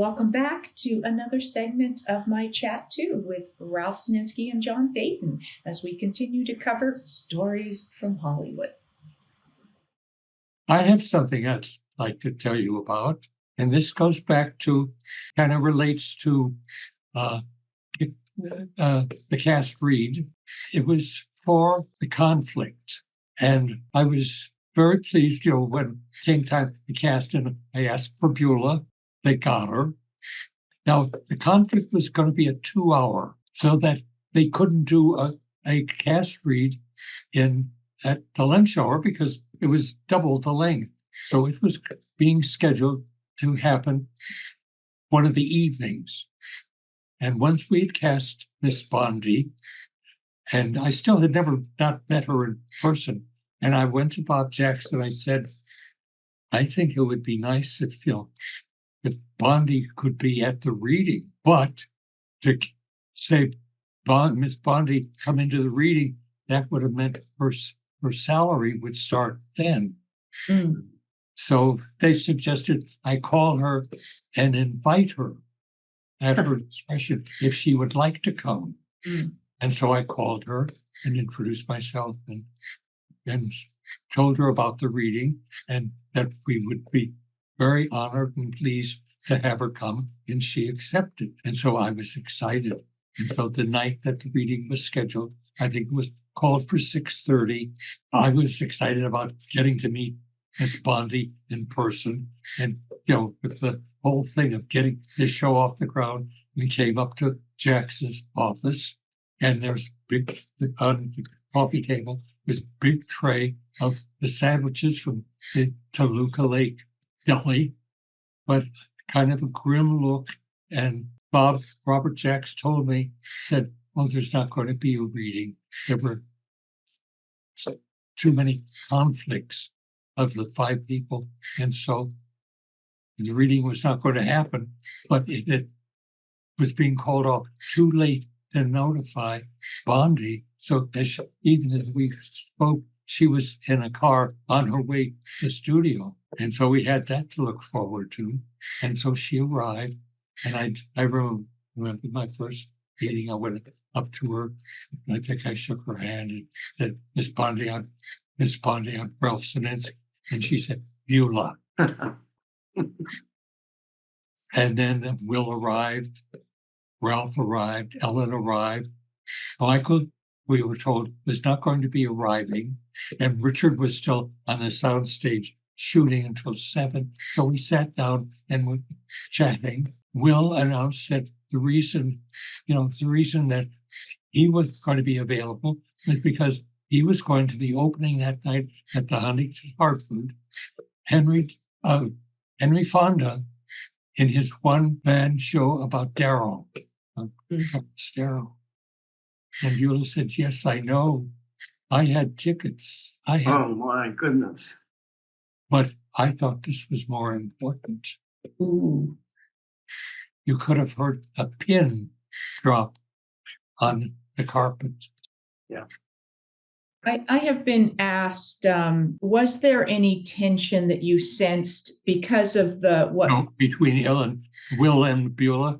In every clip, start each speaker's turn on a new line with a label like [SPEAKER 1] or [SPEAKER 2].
[SPEAKER 1] Welcome back to another segment of my chat too with Ralph Sinensky and John Dayton as we continue to cover stories from Hollywood.
[SPEAKER 2] I have something I'd like to tell you about, and this goes back to, kind of relates to the cast read. It was for the conflict, and I was very pleased, when it came time to cast, and I asked for Beulah. They got her. Now, the conflict was going to be a 2-hour, so that they couldn't do a cast read at the lunch hour because it was double the length. So it was being scheduled to happen one of the evenings. And once we had cast Miss Bondi, and I still had never not met her in person, and I went to Bob Jackson, I said, I think it would be nice if Bondi could be at the reading, but to say Miss Bondi come into the reading, that would have meant her salary would start then.
[SPEAKER 1] Mm.
[SPEAKER 2] So they suggested I call her and invite her at her discretion if she would like to come.
[SPEAKER 1] Mm.
[SPEAKER 2] And so I called her and introduced myself and told her about the reading and that we would be very honored and pleased to have her come, and she accepted. And so I was excited. And so the night that the reading was scheduled, I think it was called for 6:30. I was excited about getting to meet Miss Bondi in person. And, with the whole thing of getting this show off the ground, we came up to Jackson's office, and there's on the coffee table was a big tray of the sandwiches from the Toluca Lake Deli, but kind of a grim look. And Robert Jacks told me, said, "Oh, there's not going to be a reading. There were too many conflicts of the 5 people, and so the reading was not going to happen." But it was being called off too late to notify Bondi. So even as we spoke, she was in a car on her way to the studio. And so we had that to look forward to. And so she arrived, and I remember my first meeting, I went up to her. I think I shook her hand and said, Miss Bondi, I'm Ralph Sinensky. And she said, Beulah. And then Will arrived, Ralph arrived, Ellen arrived. Michael, we were told, was not going to be arriving, and Richard was still on the soundstage shooting until 7. So we sat down and were chatting. Will announced that the reason that he was going to be available was because he was going to be opening that night at the Huntington Hartford, Henry Fonda in his one-man show about Darryl. Darryl. And Beulah said, yes, I know. I had tickets.
[SPEAKER 3] Oh, my goodness.
[SPEAKER 2] But I thought this was more important.
[SPEAKER 1] Ooh.
[SPEAKER 2] You could have heard a pin drop on the carpet.
[SPEAKER 3] Yeah.
[SPEAKER 1] I have been asked, was there any tension that you sensed because of
[SPEAKER 2] between Will and Beulah?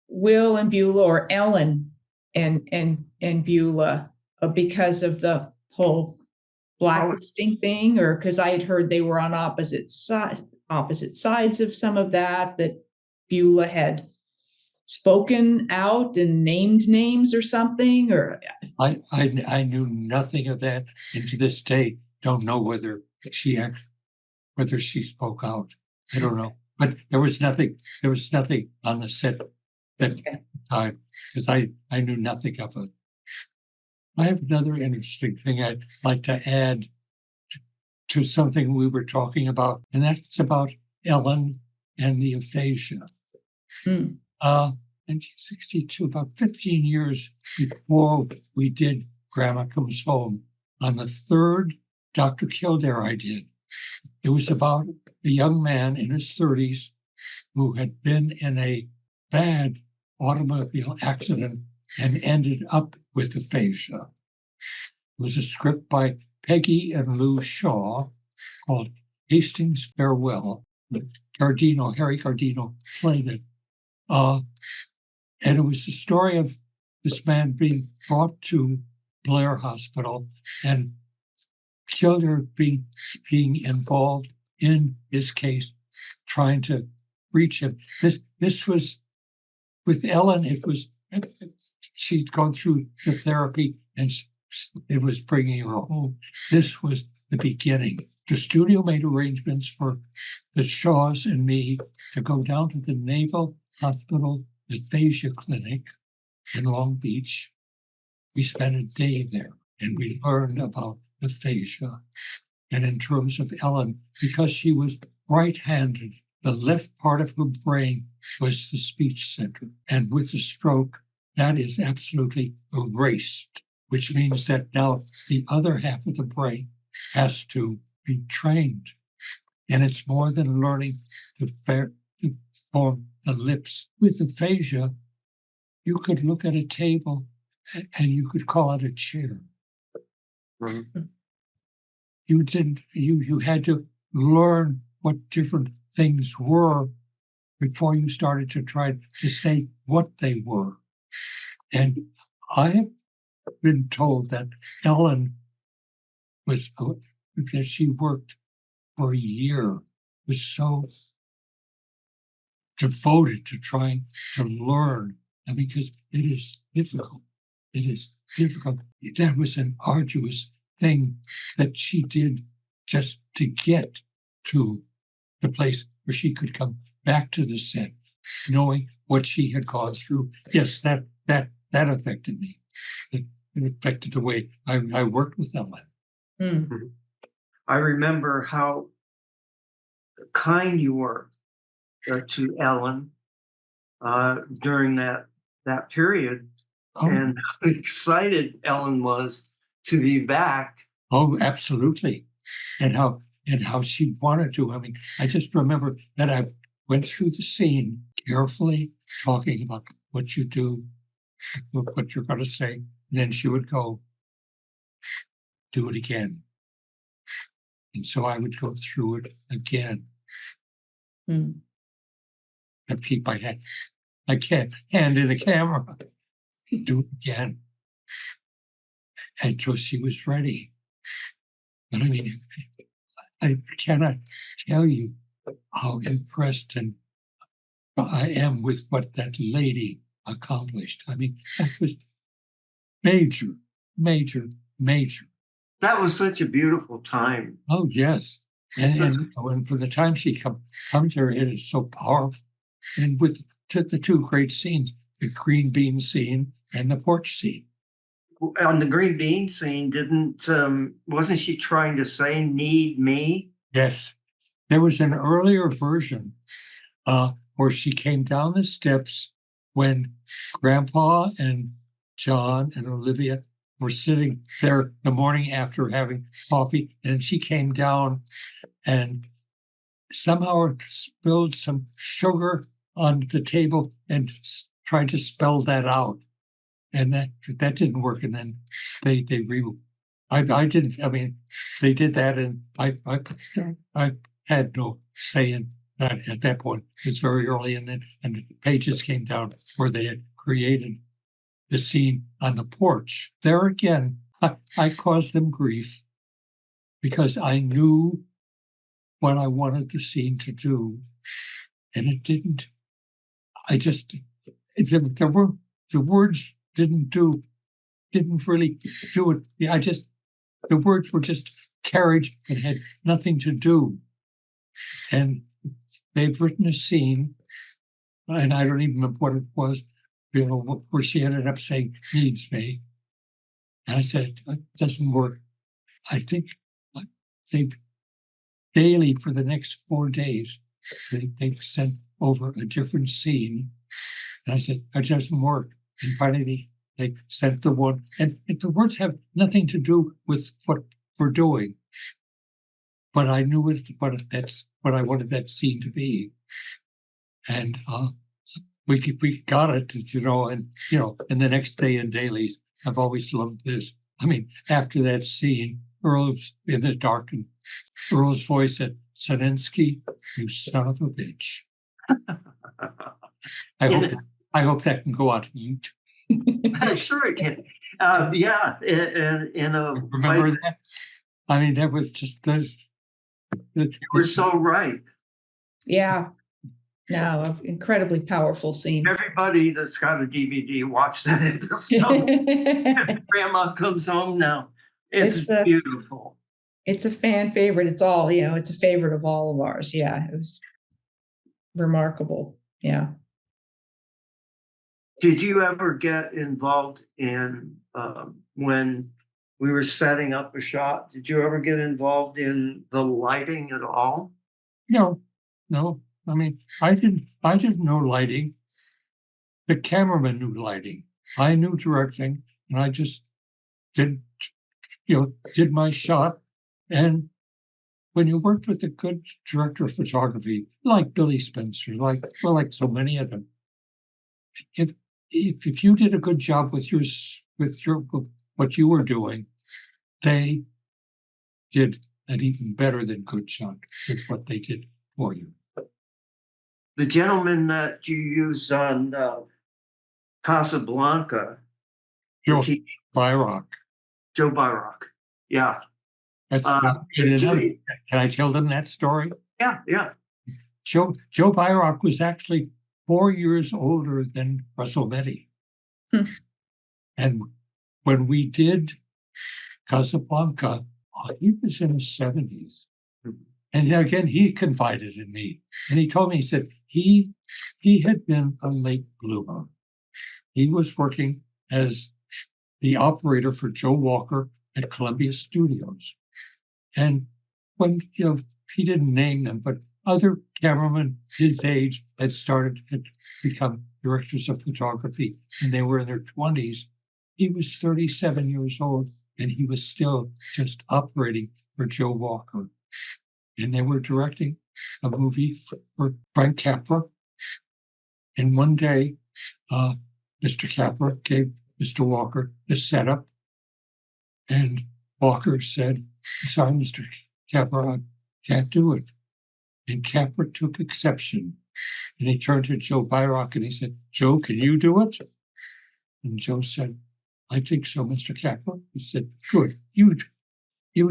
[SPEAKER 1] Will and Beulah, or Ellen and Beulah, because of the whole blacklisting thing, or because I had heard they were on opposite sides of some of that Beulah had spoken out and named names or something, or
[SPEAKER 2] I knew nothing of that, and to this day don't know whether she spoke out. I don't know, but there was nothing on the set at the time because I knew nothing of it. I have another interesting thing I'd like to add to something we were talking about, and that's about Ellen and the aphasia. 1962, about 15 years before we did Grandma Comes Home, on the 3rd Dr. Kildare I did. It was about a young man in his 30s who had been in a bad automobile accident and ended up with aphasia. It was a script by Peggy and Lou Shaw called Hastings Farewell. Harry Gardino played it. And it was the story of this man being brought to Blair Hospital and children being involved in his case, trying to reach him. This was with Ellen. It was she'd gone through the therapy and it was bringing her home. This was the beginning. The studio made arrangements for the Shaws and me to go down to the Naval Hospital Aphasia Clinic in Long Beach. We spent a day there and we learned about aphasia. And in terms of Ellen, because she was right-handed, the left part of her brain was the speech center. And with the stroke, that is absolutely erased, which means that now the other half of the brain has to be trained. And it's more than learning to form the lips. With aphasia, you could look at a table and you could call it a chair.
[SPEAKER 3] Mhm.
[SPEAKER 2] You had to learn what different things were before you started to try to say what they were. And I have been told that Ellen was that she worked for a year, was so devoted to trying to learn, and because it is difficult. It is difficult. That was an arduous thing that she did just to get to the place where she could come back to the set, knowing what she had gone through. Yes, that affected me. It affected the way I worked with Ellen.
[SPEAKER 1] Mm.
[SPEAKER 3] I remember how kind you were to Ellen during that period,
[SPEAKER 2] Oh,
[SPEAKER 3] and how excited Ellen was to be back.
[SPEAKER 2] oh, absolutely. And how she wanted to. I mean, I just remember that I went through the scene carefully, talking about what you do, what you're going to say. And then she would go, do it again. And so I would go through it again
[SPEAKER 1] Mm.
[SPEAKER 2] and keep my head. I can't hand in the camera. Do it again. Until she was ready. But I mean, I cannot tell you how impressed and I am with what that lady accomplished. I mean, that was major, major, major.
[SPEAKER 3] That was such a beautiful time.
[SPEAKER 2] Oh yes,
[SPEAKER 3] So-
[SPEAKER 2] and for the time she comes here, it is so powerful. And with the two great scenes, the green bean scene and the porch scene.
[SPEAKER 3] On the green bean scene, wasn't she trying to say "need me"?
[SPEAKER 2] Yes, there was an earlier version where she came down the steps when Grandpa and John and Olivia were sitting there the morning after having coffee, and she came down and somehow spilled some sugar on the table and tried to spell that out, and that didn't work. And then they I didn't. I mean, they did that, and I had no say in that at that point. It's very early, and the pages came down where they had created the scene on the porch. There again, I caused them grief because I knew what I wanted the scene to do, and it didn't. I just the words didn't really do it. Yeah, the words were just carriage and had nothing to do. And they've written a scene, and I don't even know what it was, where she ended up saying needs me. And I said, it doesn't work. I think they've daily for the next 4 days, they've sent over a different scene. And I said, it doesn't work. And finally they sent the one, and the words have nothing to do with what we're doing. But I knew that's what I wanted that scene to be. And we got it, and the next day in dailies, I've always loved this. I mean, after that scene, Earl's in the dark, and Earl's voice said, "Saninsky, you son of a bitch." I
[SPEAKER 3] Yeah.
[SPEAKER 2] hope that can go out to YouTube.
[SPEAKER 3] Sure it can. Yeah, in a
[SPEAKER 2] Remember
[SPEAKER 3] way,
[SPEAKER 2] that? I mean, that was just
[SPEAKER 3] you were so right.
[SPEAKER 1] Yeah. No, incredibly powerful scene.
[SPEAKER 3] Everybody that's got a DVD, watch that episode. Grandma comes home now. It's
[SPEAKER 1] It's a
[SPEAKER 3] beautiful.
[SPEAKER 1] it's a fan favorite. It's all, it's a favorite of all of ours. Yeah, it was remarkable. Yeah.
[SPEAKER 3] Did you ever get involved in when we were setting up a shot? Did you ever get involved in the lighting at all?
[SPEAKER 2] no. I mean, I didn't know lighting. The cameraman knew lighting. I knew directing, and I just did my shot. And when you worked with a good director of photography, like Billy Spencer, like so many of them, if you did a good job with what you were doing, they did an even better than good job with what they did for you.
[SPEAKER 3] The gentleman that you used on Casablanca,
[SPEAKER 2] Joe
[SPEAKER 3] he-
[SPEAKER 2] Byrock.
[SPEAKER 3] Joe Byrock. Yeah.
[SPEAKER 2] That's
[SPEAKER 3] Julie-
[SPEAKER 2] can I tell them that story?
[SPEAKER 3] Yeah.
[SPEAKER 2] Joe Byrock was actually 4 years older than Russell Metty.
[SPEAKER 1] Hmm.
[SPEAKER 2] And when we did Casablanca, he was in his 70s. And again, he confided in me. And he told me, he said, he had been a late bloomer. He was working as the operator for Joe Walker at Columbia Studios. And when, he didn't name them, but other cameramen his age had become directors of photography, and they were in their 20s. He was 37 years old, and he was still just operating for Joe Walker. And they were directing a movie for Frank Capra. And one day, Mr. Capra gave Mr. Walker the setup, and Walker said, "Sorry, Mr. Capra, I can't do it." And Capra took exception. And he turned to Joe Byrock and he said, "Joe, can you do it?" And Joe said, "I think so, Mr. Capra." He said, "Good, you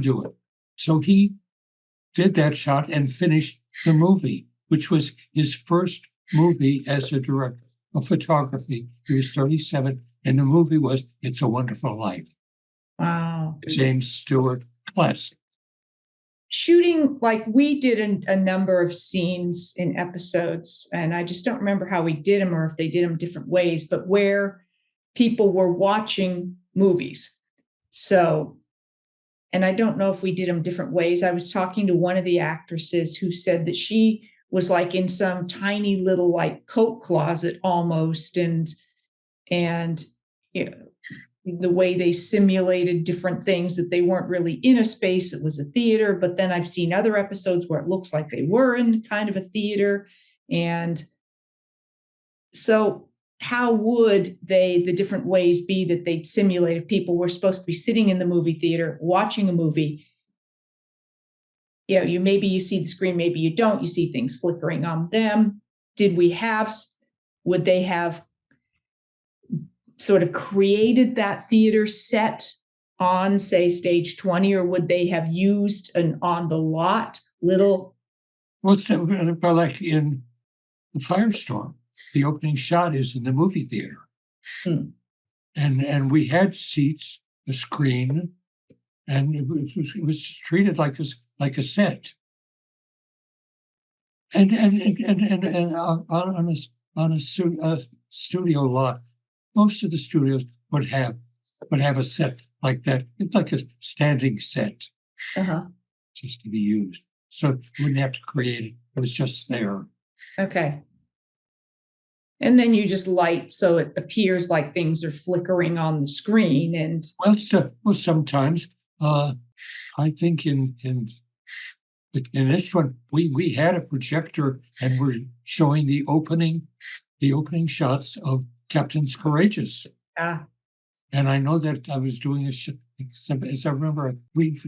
[SPEAKER 2] do it." So he did that shot and finished the movie, which was his first movie as a director of photography. He was 37, and the movie was It's a Wonderful Life.
[SPEAKER 1] Wow.
[SPEAKER 2] James Stewart, classic.
[SPEAKER 1] Shooting, like we did a number of scenes in episodes, and I just don't remember how we did them or if they did them different ways, but where people were watching movies. So, and I don't know if we did them different ways. I was talking to one of the actresses who said that she was like in some tiny little like coat closet almost, and the way they simulated different things, that they weren't really in a space, it was a theater. But then I've seen other episodes where it looks like they were in kind of a theater. And so how would the different ways be that they'd simulate if people were supposed to be sitting in the movie theater watching a movie? Maybe you see the screen, maybe you don't, you see things flickering on them. Would they have sort of created that theater set on, say, stage 20, or would they have used an on the lot little?
[SPEAKER 2] Well, like in the Firestorm, the opening shot is in the movie theater.
[SPEAKER 1] Hmm.
[SPEAKER 2] And we had seats, a screen, and it was treated like a set. And on a studio lot, most of the studios would have a set like that. It's like a standing set,
[SPEAKER 1] Uh-huh.
[SPEAKER 2] just to be used. So you wouldn't have to create it. It was just there.
[SPEAKER 1] Okay. And then you just light so it appears like things are flickering on the screen. And
[SPEAKER 2] Well, sometimes I think in this one we had a projector and we're showing the opening shots of Captain's Courageous. And I know that I was doing this, as I remember, we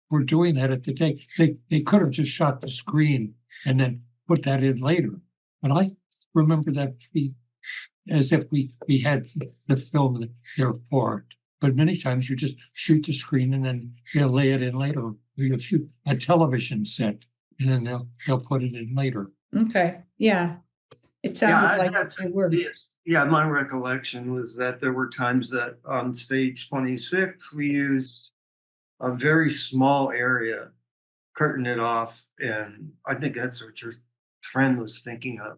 [SPEAKER 2] were doing that at the day. They could have just shot the screen and then put that in later. But remember that as if we had the film there for it. But many times you just shoot the screen and then they'll lay it in later. You'll shoot a television set and then they'll put it in later.
[SPEAKER 1] Okay, yeah. It
[SPEAKER 3] Yeah,
[SPEAKER 1] sounded like
[SPEAKER 3] that's,
[SPEAKER 1] there were.
[SPEAKER 3] yeah, my recollection was that there were times that on stage 26, we used a very small area, curtain it off, and I think that's what your friend was thinking of,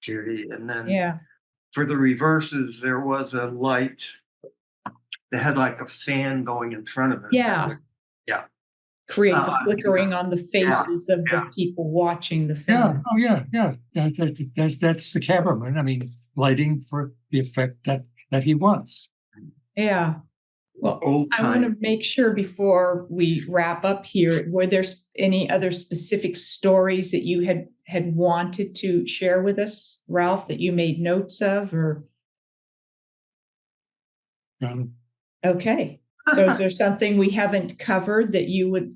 [SPEAKER 3] Judy. And then
[SPEAKER 1] Yeah,
[SPEAKER 3] for the reverses, there was a light that had like a fan going in front of it.
[SPEAKER 1] yeah.
[SPEAKER 3] Yeah.
[SPEAKER 1] Create the
[SPEAKER 3] Uh,
[SPEAKER 1] flickering on the faces of
[SPEAKER 3] yeah.
[SPEAKER 1] the people watching the
[SPEAKER 2] Yeah.
[SPEAKER 1] film.
[SPEAKER 2] Oh, yeah. Yeah. That's the cameraman. I mean, lighting for the effect that he wants.
[SPEAKER 1] Yeah. Well,
[SPEAKER 3] Old
[SPEAKER 1] I want to
[SPEAKER 3] time.
[SPEAKER 1] make sure before we wrap up here, were there any other specific stories that you had wanted to share with us, Ralph, that you made notes of, or? Okay. So is there something we haven't covered that you would?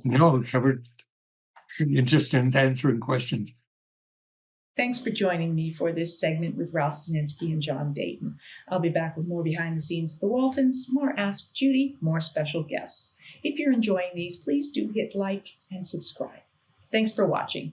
[SPEAKER 2] No, covered just in answering questions.
[SPEAKER 1] Thanks for joining me for this segment with Ralph Zininsky and John Dayton. I'll be back with more behind the scenes of the Waltons, more Ask Judy, more special guests. If you're enjoying these, please do hit like and subscribe. Thanks for watching.